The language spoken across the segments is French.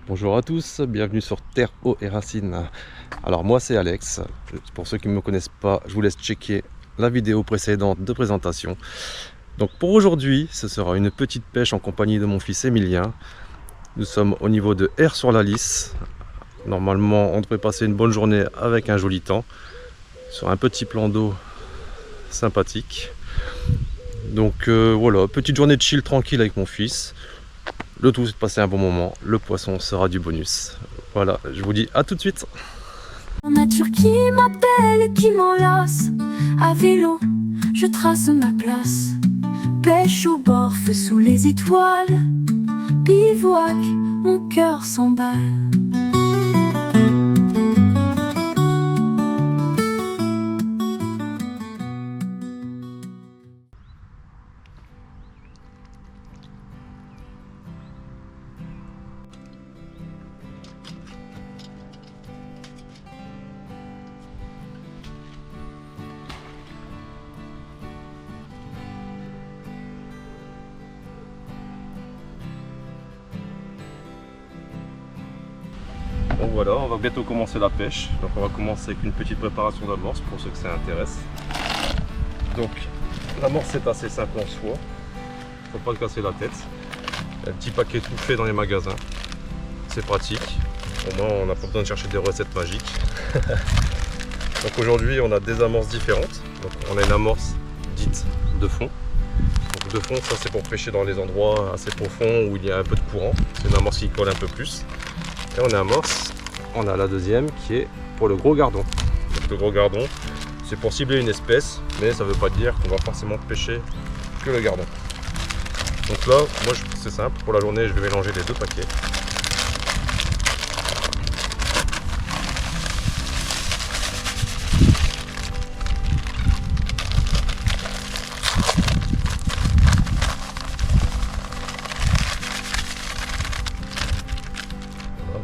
Bonjour à tous, bienvenue sur Terre, Eau et Racines. Alors moi c'est Alex, pour ceux qui ne me connaissent pas, je vous laisse checker la vidéo précédente de présentation. Donc pour aujourd'hui, ce sera une petite pêche en compagnie de mon fils Emilien. Nous sommes au niveau de R sur la Lys. Normalement on devrait passer une bonne journée avec un joli temps, sur un petit plan d'eau sympathique. Donc voilà, petite journée de chill tranquille avec mon fils. Le tout c'est de passer un bon moment, le poisson sera du bonus. Voilà, je vous dis à tout de suite. La nature qui m'appelle, qui m'enlace. À vélo, je trace ma place. Pêche au bord, feu sous les étoiles. Bivouac, mon cœur s'emballe. Bon voilà, on va bientôt commencer la pêche. Donc on va commencer avec une petite préparation d'amorce pour ceux que ça intéresse. Donc l'amorce c'est assez simple en soi, faut pas casser la tête. Il y a un petit paquet tout fait dans les magasins, c'est pratique. Au moins on n'a pas besoin de chercher des recettes magiques. Donc aujourd'hui on a des amorces différentes. Donc on a une amorce dite de fond. Donc de fond, ça c'est pour pêcher dans les endroits assez profonds où il y a un peu de courant. C'est une amorce qui colle un peu plus. Et on a la deuxième qui est pour le gros gardon. Donc le gros gardon, c'est pour cibler une espèce, mais ça ne veut pas dire qu'on va forcément pêcher que le gardon. Donc là, moi c'est simple, pour la journée je vais mélanger les deux paquets.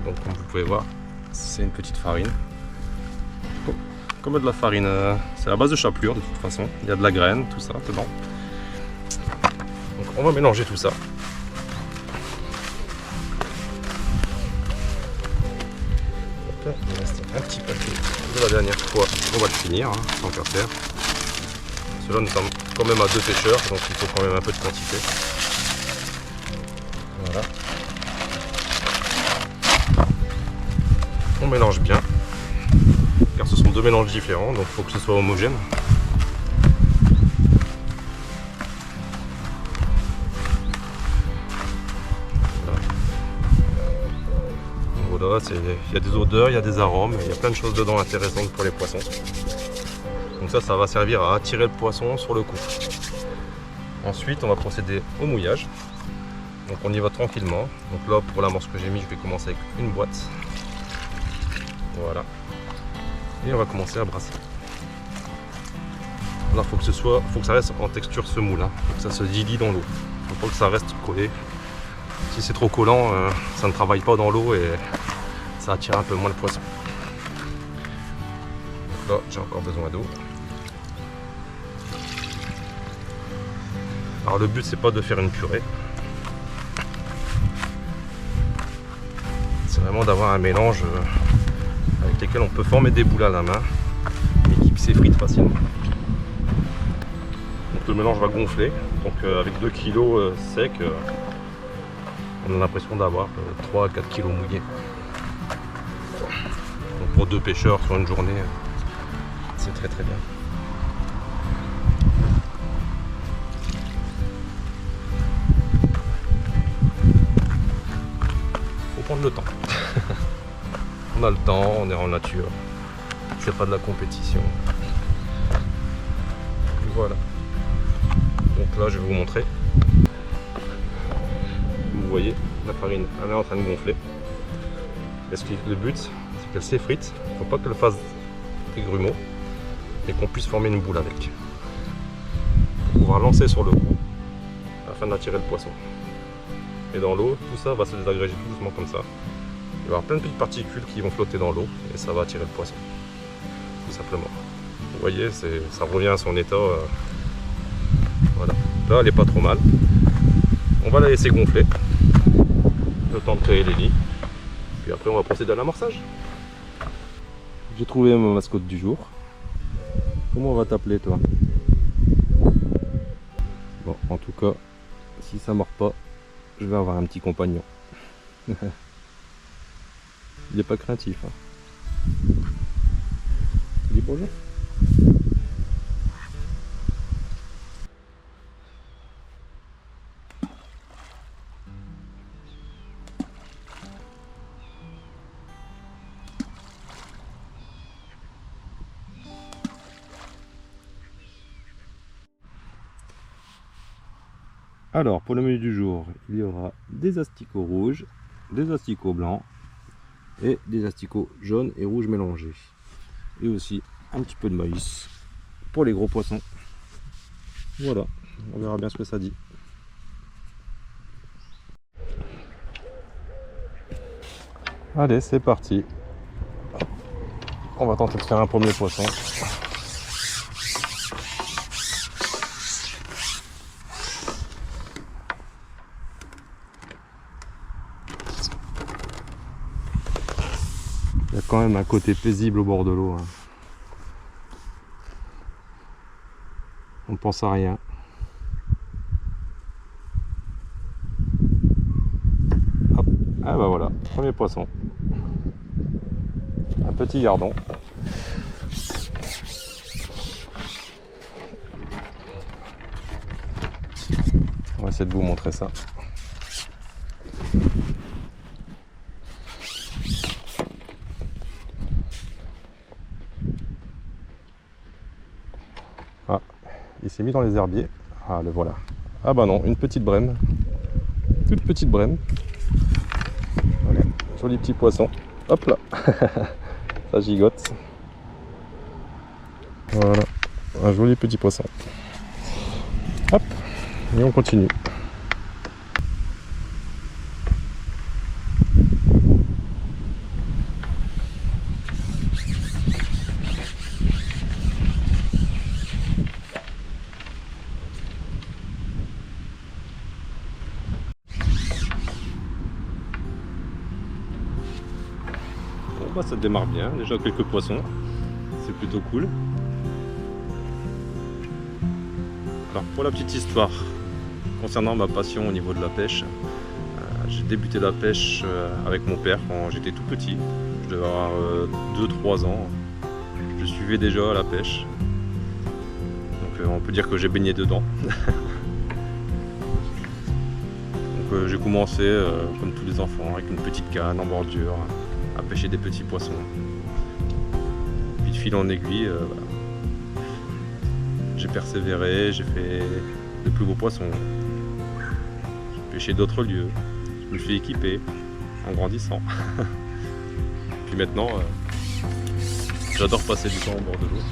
Donc comme vous pouvez voir, c'est une petite farine. Comme de la farine, c'est à base de chapelure de toute façon. Il y a de la graine, tout ça dedans. Donc on va mélanger tout ça. Donc là, il reste un petit paquet de la dernière fois. On va le finir, hein, tant qu'à faire. Cela nous sommes quand même à 2 pêcheurs, donc il faut quand même un peu de quantité. Voilà. On mélange bien, car ce sont deux mélanges différents, donc il faut que ce soit homogène. Voilà, il y a des odeurs, il y a des arômes, il y a plein de choses dedans intéressantes pour les poissons. Donc ça va servir à attirer le poisson sur le coup. Ensuite, on va procéder au mouillage. Donc on y va tranquillement. Donc là, pour l'amorce que j'ai mis, je vais commencer avec une boîte. Voilà. Et on va commencer à brasser. Alors faut que ça reste en texture semoule, hein. Faut que ça se dilie dans l'eau. Faut pas que ça reste collé. Si c'est trop collant, ça ne travaille pas dans l'eau et ça attire un peu moins le poisson. Donc là, j'ai encore besoin d'eau. Alors le but c'est pas de faire une purée. C'est vraiment d'avoir un mélange avec lesquels on peut former des boules à la main et qui s'effritent facilement. Donc le mélange va gonfler, donc avec 2 kg secs, on a l'impression d'avoir 3 à 4 kg mouillés. Donc pour 2 pêcheurs sur une journée, c'est très très bien. Faut prendre le temps. On a le temps, on est en nature, c'est pas de la compétition. Voilà. Donc là je vais vous montrer. Vous voyez, la farine elle est en train de gonfler. Le but c'est qu'elle s'effrite, il ne faut pas qu'elle fasse des grumeaux, mais qu'on puisse former une boule avec. Pour pouvoir lancer sur le coup afin d'attirer le poisson. Et dans l'eau, tout ça va se désagréger tout doucement comme ça. Il va y avoir plein de petites particules qui vont flotter dans l'eau et ça va attirer le poisson, tout simplement. Vous voyez, ça revient à son état. Voilà. Là, elle n'est pas trop mal. On va la laisser gonfler, le temps de créer les nids. Puis après on va procéder à l'amorçage. J'ai trouvé ma mascotte du jour. Comment on va t'appeler toi? Bon, en tout cas, si ça mord pas, je vais avoir un petit compagnon. Il n'est pas craintif. Hein. Tu dis bonjour? Alors, pour le menu du jour, il y aura des asticots rouges, des asticots blancs et des asticots jaunes et rouges mélangés. Et aussi un petit peu de maïs pour les gros poissons. Voilà, on verra bien ce que ça dit. Allez, c'est parti. On va tenter de faire un premier poisson. Il y a quand même un côté paisible au bord de l'eau. Hein. On ne pense à rien. Hop. Ah bah voilà, premier poisson. Un petit gardon. On va essayer de vous montrer ça. Ah, il s'est mis dans les herbiers. Ah, le voilà. Ah bah non, une petite brème. Toute petite brème. Voilà, joli petit poisson. Hop là. Ça gigote. Voilà, un joli petit poisson. Hop, et on continue. Bon, bah, ça démarre bien, déjà quelques poissons, c'est plutôt cool. Alors pour la petite histoire, concernant ma passion au niveau de la pêche, j'ai débuté la pêche avec mon père quand j'étais tout petit, je devais avoir 2-3 ans, je suivais déjà la pêche, donc on peut dire que j'ai baigné dedans. Donc j'ai commencé comme tous les enfants avec une petite canne en bordure à pêcher des petits poissons. Puis de fil en aiguille, j'ai persévéré, j'ai fait de plus beaux poissons, j'ai pêché d'autres lieux, je me suis équipé en grandissant. Puis maintenant, j'adore passer du temps au bord de l'eau.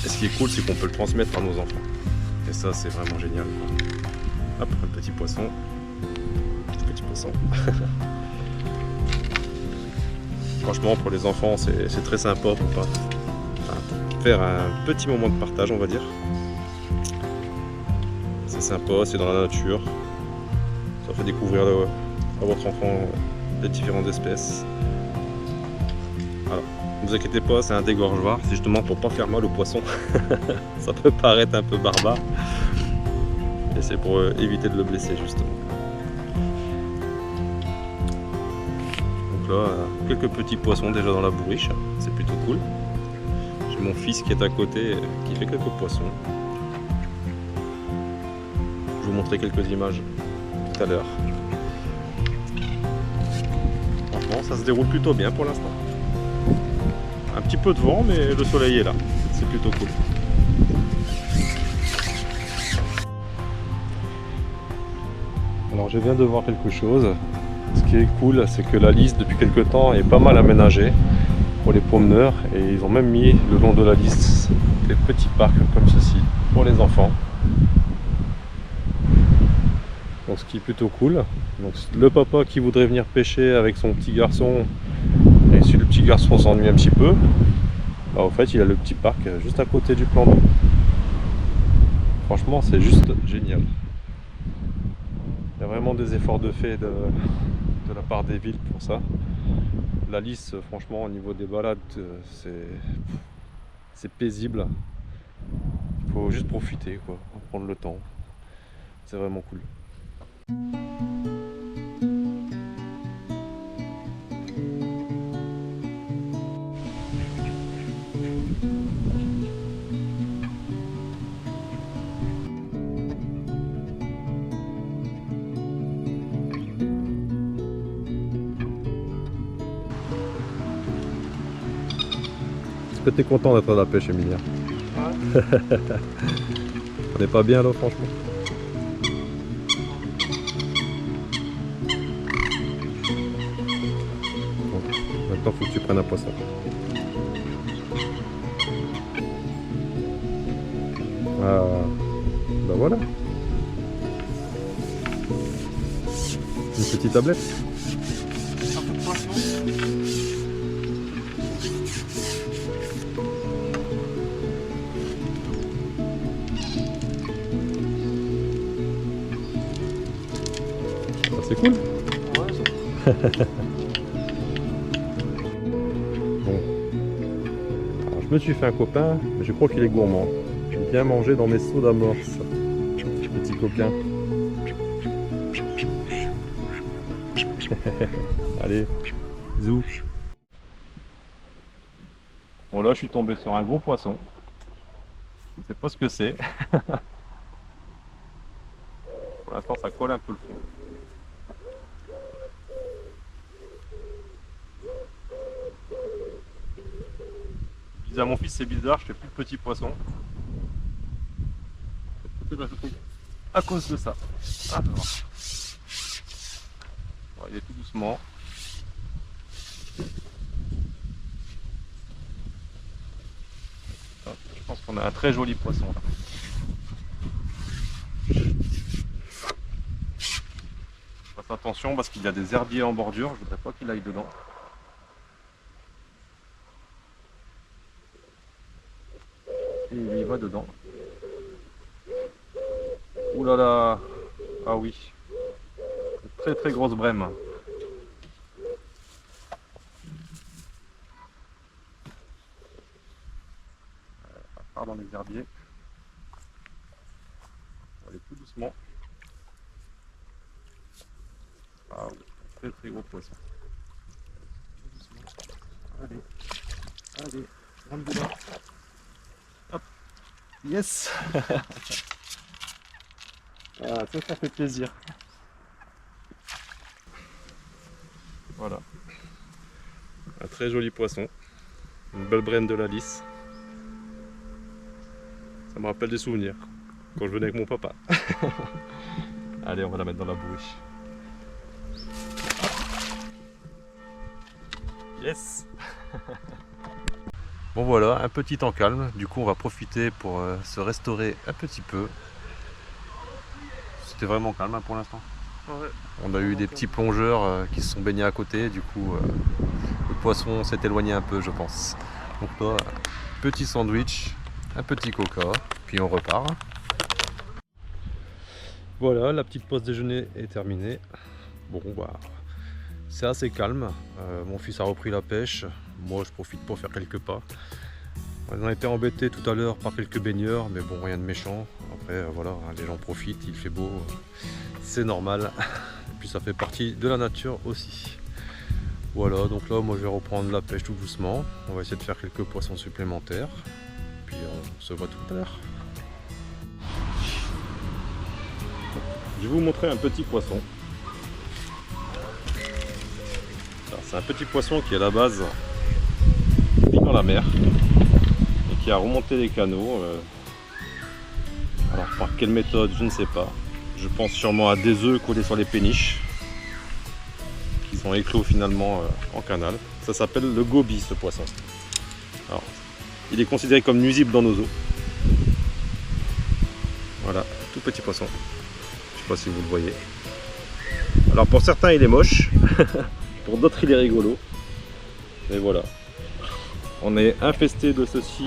Et ce qui est cool, c'est qu'on peut le transmettre à nos enfants. Et ça, c'est vraiment génial, quoi. Hop, un petit poisson. Petit poisson. Franchement, pour les enfants, c'est très sympa pour faire un petit moment de partage, on va dire. C'est sympa, c'est dans la nature. Ça fait découvrir à votre enfant les différentes espèces. Alors, ne vous inquiétez pas, c'est un dégorgeoir, c'est justement pour pas faire mal aux poissons. Ça peut paraître un peu barbare, et c'est pour éviter de le blesser justement. Donc là, quelques petits poissons déjà dans la bourriche, c'est plutôt cool. J'ai mon fils qui est à côté, qui fait quelques poissons. Je vais vous montrer quelques images tout à l'heure. Franchement, ça se déroule plutôt bien pour l'instant. Un petit peu de vent, mais le soleil est là. C'est plutôt cool. Alors je viens de voir quelque chose. Ce qui est cool, c'est que la liste depuis quelques temps est pas mal aménagée pour les promeneurs. Et ils ont même mis le long de la liste des petits parcs comme ceci pour les enfants. Donc ce qui est plutôt cool. Donc le papa qui voudrait venir pêcher avec son petit garçon, et si le petit garçon s'ennuie un petit peu, bah, au fait il a le petit parc juste à côté du plan d'eau. Franchement c'est juste génial. Il y a vraiment des efforts de fait de la part des villes pour ça. La Lys, franchement, au niveau des balades, c'est paisible. Il faut juste profiter, quoi, prendre le temps. C'est vraiment cool. Est-ce que tu es content d'être à la pêche, Emilia? Ouais. On n'est pas bien là, franchement. Bon, maintenant, il faut que tu prennes un poisson. Ah, ben voilà. Une petite tablette. Un peu de poisson. C'est cool. Ouais, ça. Bon. Alors, je me suis fait un copain, mais je crois qu'il est gourmand. J'aime bien manger dans mes seaux d'amorce. Petit coquin. Allez, zou. Bon là, je suis tombé sur un gros poisson. Je sais pas ce que c'est. Pour l'instant, ça colle un peu le fond. Je disais à mon fils, c'est bizarre, je fais plus de petits poissons. À cause de ça. Alors. Bon, il est tout doucement. Je pense qu'on a un très joli poisson là. Fasse attention parce qu'il y a des herbiers en bordure, je voudrais pas qu'il aille dedans. Et il y va dedans. Ouh là là. Ah oui. Très très grosse brème. On part dans les herbiers. On va aller tout doucement. Ah oui, très très gros poisson. Tout doucement. Allez, rentre dedans. Hop. Yes. Ah, ça fait plaisir. Voilà. Un très joli poisson. Une belle brème de la Lys. Ça me rappelle des souvenirs. Quand je venais avec mon papa. Allez, on va la mettre dans la bouée. Yes. Bon voilà, un petit temps calme. Du coup, on va profiter pour se restaurer un petit peu. C'était vraiment calme hein, pour l'instant. Ouais. On a eu des petits plongeurs qui se sont baignés à côté, du coup le poisson s'est éloigné un peu je pense. Donc là, petit sandwich, un petit coca, puis on repart. Voilà, la petite pause déjeuner est terminée. Bon bah c'est assez calme, mon fils a repris la pêche, moi je profite pour faire quelques pas. On a été embêtés tout à l'heure par quelques baigneurs, mais bon, rien de méchant. Après, voilà, les gens profitent, il fait beau, c'est normal. Et puis ça fait partie de la nature aussi. Voilà, donc là, moi je vais reprendre la pêche tout doucement. On va essayer de faire quelques poissons supplémentaires. Puis on se voit tout à l'heure. Je vais vous montrer un petit poisson. C'est un petit poisson qui à la base vit dans la mer. Qui a remonté les canaux. Alors par quelle méthode, je ne sais pas. Je pense sûrement à des œufs collés sur les péniches qui sont éclos finalement en canal. Ça s'appelle le goby ce poisson. Alors, il est considéré comme nuisible dans nos eaux. Voilà, tout petit poisson. Je sais pas si vous le voyez. Alors pour certains il est moche, pour d'autres il est rigolo. Et voilà. On est infesté de ceci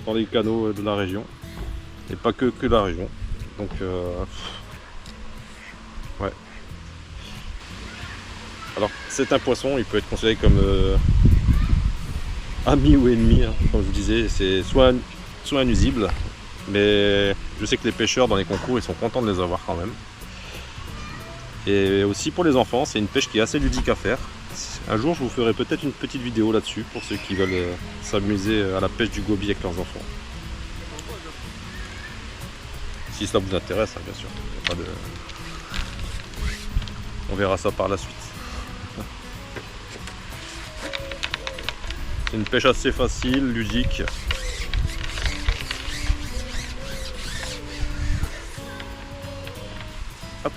dans les canaux de la région. Et pas que la région. Donc Alors c'est un poisson, il peut être considéré comme ami ou ennemi, hein. Comme je vous disais, c'est soit nuisible, mais je sais que les pêcheurs dans les concours ils sont contents de les avoir quand même. Et aussi pour les enfants, c'est une pêche qui est assez ludique à faire. Un jour je vous ferai peut-être une petite vidéo là-dessus pour ceux qui veulent s'amuser à la pêche du goby avec leurs enfants. Si cela vous intéresse, hein, bien sûr. Il y a pas de... On verra ça par la suite. C'est une pêche assez facile, ludique. Hop.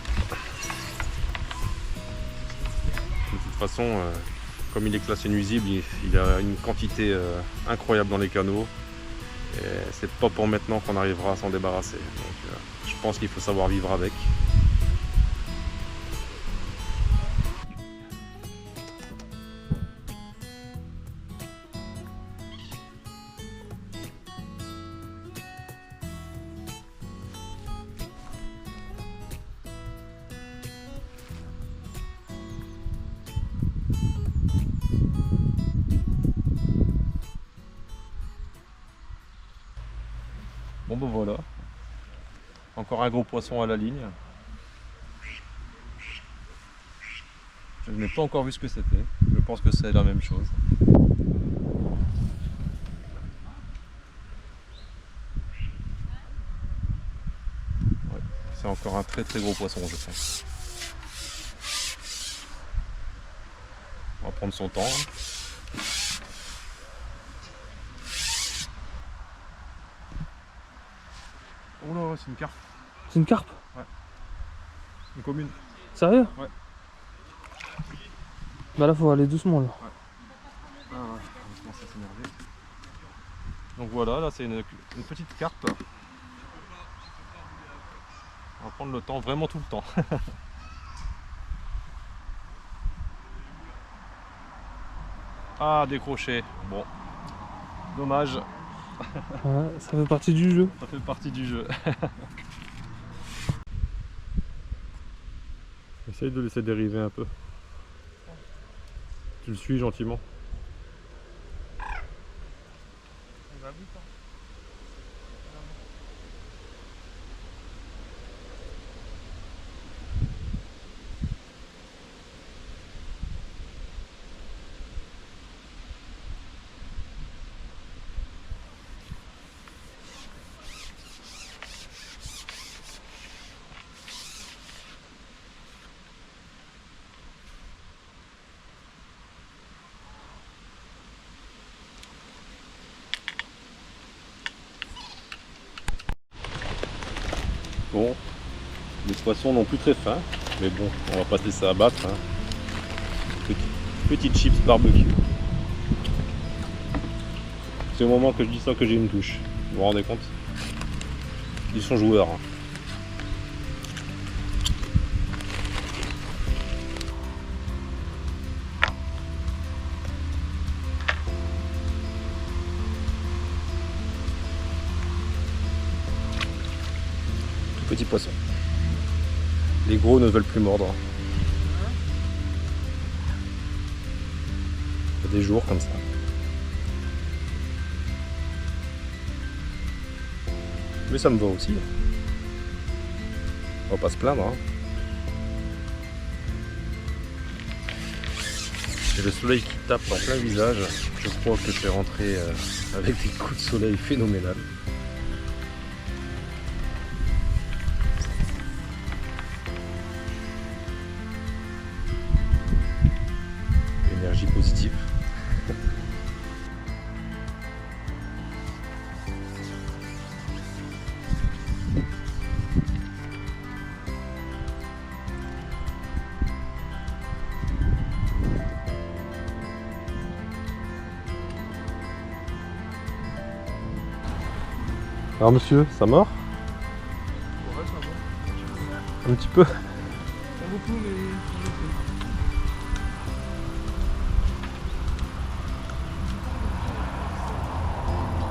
De toute façon, comme il est classé nuisible, il a une quantité incroyable dans les canaux. Et c'est pas pour maintenant qu'on arrivera à s'en débarrasser. Donc, je pense qu'il faut savoir vivre avec. Bon ben voilà, encore un gros poisson à la ligne. Je n'ai pas encore vu ce que c'était, je pense que c'est la même chose. Ouais, c'est encore un très gros poisson je pense. On va prendre son temps. Hein. Oh là, c'est une carpe. C'est une carpe? Ouais. Une commune. Sérieux? Ouais. Bah là faut aller doucement là. Ouais. Ah ouais, on commence à s'énerver. Donc voilà, là c'est une petite carpe. On va prendre le temps, vraiment tout le temps. Ah, décroché. Bon. Dommage. Ouais, ça fait partie du jeu. Ça fait partie du jeu. Essaye de laisser dériver un peu. Tu le suis gentiment. Bon, les poissons n'ont plus très faim, mais bon, on va pas se laisser abattre. Hein. Petite chips barbecue. C'est au moment que je dis ça que j'ai une touche. Vous vous rendez compte? Ils sont joueurs. Hein. Petit poisson. Les gros ne veulent plus mordre. Il y a des jours comme ça. Mais ça me va aussi. On va pas se plaindre. Hein. Et le soleil qui tape en plein visage, je crois que c'est rentré avec des coups de soleil phénoménal. Énergie positive. Alors monsieur, ça mord? Ouais, ça va. Un petit peu. Pas beaucoup, mais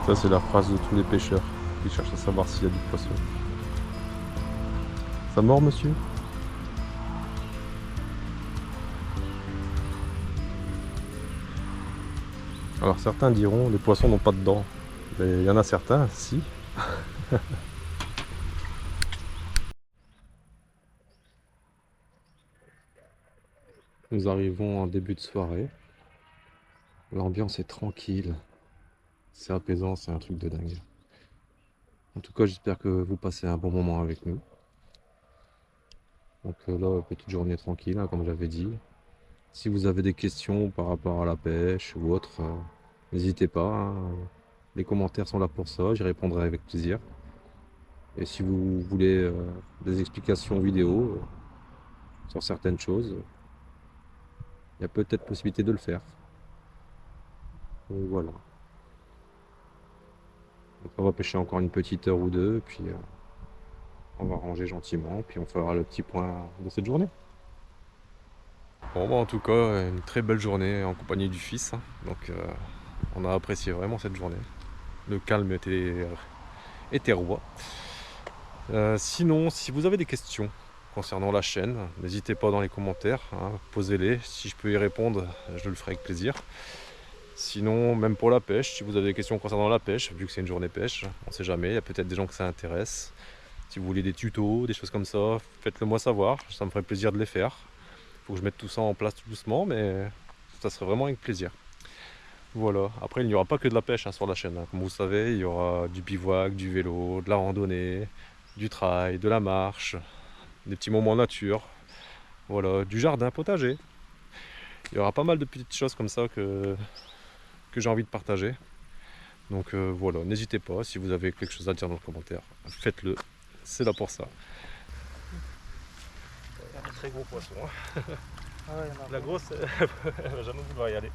Ça c'est la phrase de tous les pêcheurs qui cherchent à savoir s'il y a du poisson. Ça mord monsieur? Alors certains diront les poissons n'ont pas de dents. Mais il y en a certains, si. Nous arrivons en début de soirée. L'ambiance est tranquille. C'est apaisant, c'est un truc de dingue. En tout cas, j'espère que vous passez un bon moment avec nous. Donc là, petite journée tranquille, hein, comme j'avais dit. Si vous avez des questions par rapport à la pêche ou autre, n'hésitez pas, hein. Les commentaires sont là pour ça, j'y répondrai avec plaisir. Et si vous voulez des explications vidéo sur certaines choses, il y a peut-être possibilité de le faire. Donc voilà. Donc on va pêcher encore une petite heure ou deux, puis on va ranger gentiment, puis on fera le petit point de cette journée. Bon, bah, en tout cas, une très belle journée en compagnie du fils, hein. Donc on a apprécié vraiment cette journée. Le calme était roi. Sinon, si vous avez des questions concernant la chaîne, n'hésitez pas dans les commentaires, hein, posez-les. Si je peux y répondre, je le ferai avec plaisir. Sinon, même pour la pêche, si vous avez des questions concernant la pêche, vu que c'est une journée pêche, on ne sait jamais, il y a peut-être des gens que ça intéresse. Si vous voulez des tutos, des choses comme ça, faites-le moi savoir, ça me ferait plaisir de les faire. Il faut que je mette tout ça en place tout doucement, mais ça serait vraiment avec plaisir. Voilà, après il n'y aura pas que de la pêche, hein, sur la chaîne, hein. Comme vous savez, il y aura du bivouac, du vélo, de la randonnée, du trail, de la marche, des petits moments nature, voilà, du jardin potager. Il y aura pas mal de petites choses comme ça que j'ai envie de partager. Donc voilà, n'hésitez pas, si vous avez quelque chose à dire dans les commentaires, faites-le, c'est là pour ça. Un très gros poisson, hein. Ah ouais, il y en a La pas. grosse, elle va jamais vouloir y aller.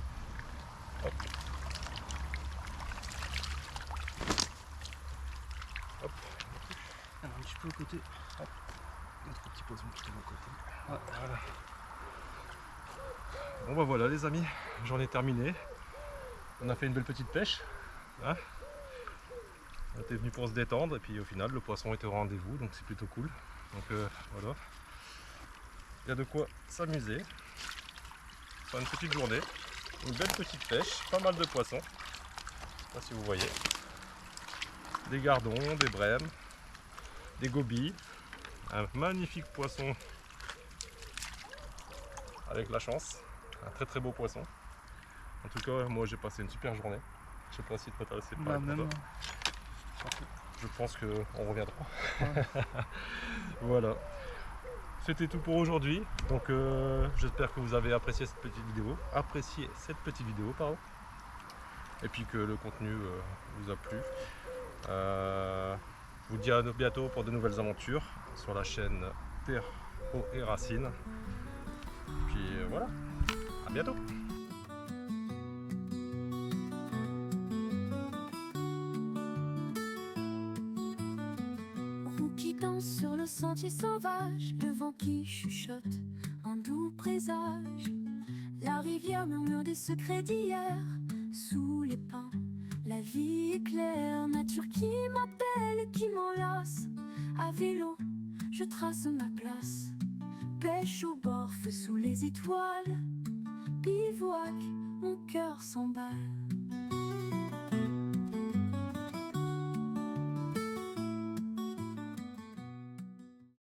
Hop. Hop. Il y en a un petit peu à côté. Hop. Notre petit poisson qui tombe à côté. Ah, voilà. Bon bah voilà les amis, j'en ai terminé. On a fait une belle petite pêche, hein. On était venu pour se détendre et puis au final le poisson était au rendez-vous, donc c'est plutôt cool. Donc voilà. Il y a de quoi s'amuser. Faire une petite journée, une belle petite pêche, pas mal de poissons. Je sais pas si vous voyez. Des gardons, des brèmes, des gobies, un magnifique poisson avec la chance, un très très beau poisson. En tout cas, moi j'ai passé une super journée. Je sais pas si toi t'as assez Bah, pareil pour même. toi. Je pense qu'on reviendra. Ouais. Voilà. C'était tout pour aujourd'hui. Donc j'espère que vous avez apprécié cette petite vidéo. Pardon. Et puis que le contenu vous a plu. Je vous dis à bientôt pour de nouvelles aventures sur la chaîne Terre, Eau et Racines. Puis voilà, à bientôt. On qui danse sur le sentier sauvage, le vent qui chuchote, un doux présage. La rivière murmure des secrets d'hier, sous les pins, la vie est claire. Nature qui m'appelle, qui m'enlace. À vélo, je trace ma place. Pêche au bord, feu sous les étoiles. Bivouac, mon cœur s'emballe.